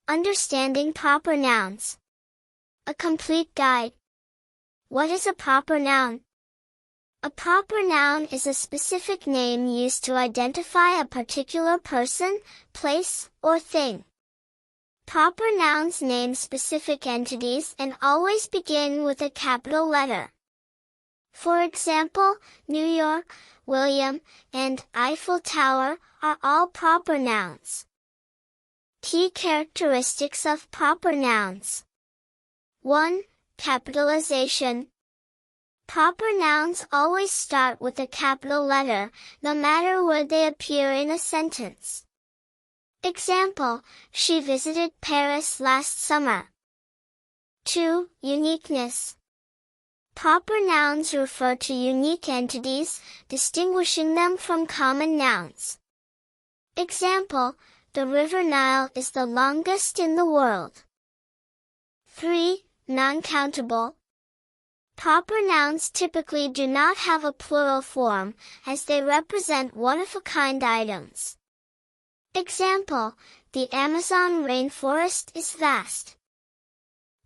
Understanding proper nouns. A complete guide. What is a proper noun? A proper noun is a specific name used to identify a particular person, place, or thing. Proper nouns name specific entities and always begin with a capital letter. For example, New York, William, and Eiffel Tower are all proper nouns. Key characteristics of proper nouns. 1. Capitalization. Proper nouns always start with a capital letter, no matter where they appear in a sentence. Example, she visited Paris last summer. 2. Uniqueness. Proper nouns refer to unique entities, distinguishing them from common nouns. Example, the River Nile is the longest in the world. 3. Non-countable. Proper nouns typically do not have a plural form, as they represent one-of-a-kind items. Example, the Amazon rainforest is vast.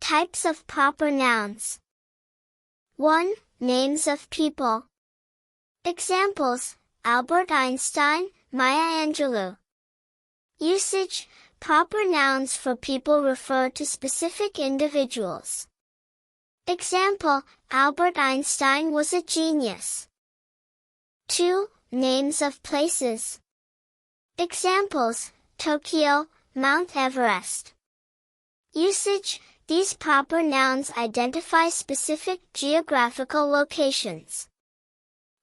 Types of proper nouns. 1. Names of people. Examples, Albert Einstein, Maya Angelou. Usage, proper nouns for people refer to specific individuals. Example, Albert Einstein was a genius. 2. Names of places. Examples, Tokyo, Mount Everest. Usage, these proper nouns identify specific geographical locations.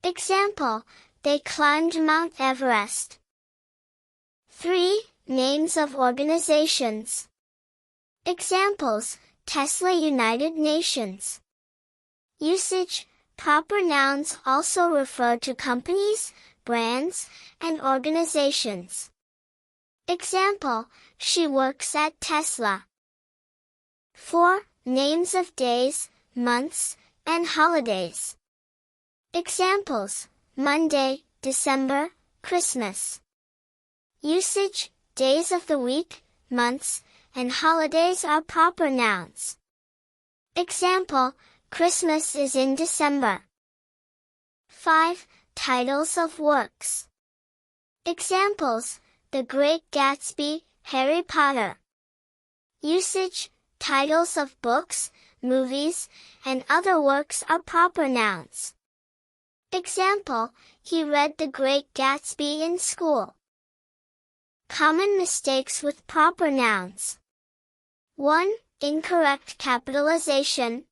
Example, they climbed Mount Everest. 3. Names of organizations. Examples, Tesla United Nations. Usage, proper nouns also refer to companies, brands, and organizations. Example, she works at Tesla. 4. Names of days, months, and holidays. Examples, Monday, December, Christmas. Usage, days of the week, months, and holidays are proper nouns. Example, Christmas is in December. 5. Titles of works. Examples, The Great Gatsby, Harry Potter. Usage, titles of books, movies, and other works are proper nouns. Example, he read The Great Gatsby in school. Common mistakes with proper nouns. 1. Incorrect capitalization.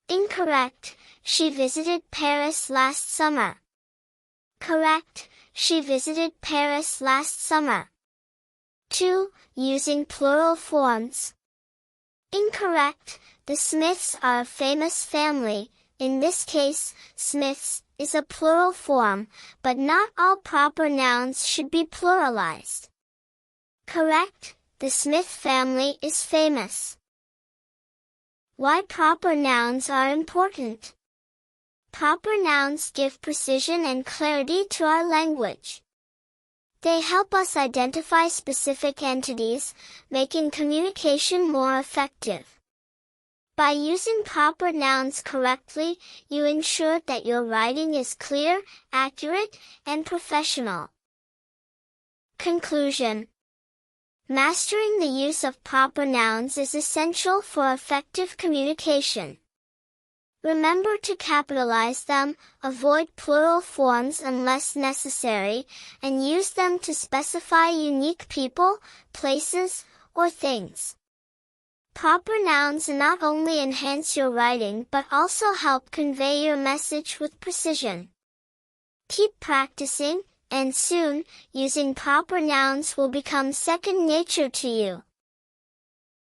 Incorrect, she visited Paris last summer. Correct, she visited Paris last summer. 2. Using plural forms. Incorrect, the Smiths are a famous family. In this case, Smiths is a plural form, but not all proper nouns should be pluralized. Correct, the Smith family is famous. Why proper nouns are important. Proper nouns give precision and clarity to our language. They help us identify specific entities, making communication more effective. By using proper nouns correctly, you ensure that your writing is clear, accurate, and professional. Conclusion. Mastering the use of proper nouns is essential for effective communication. Remember to capitalize them, avoid plural forms unless necessary, and use them to specify unique people, places, or things. Proper nouns not only enhance your writing but also help convey your message with precision. Keep practicing, and soon, using proper nouns will become second nature to you.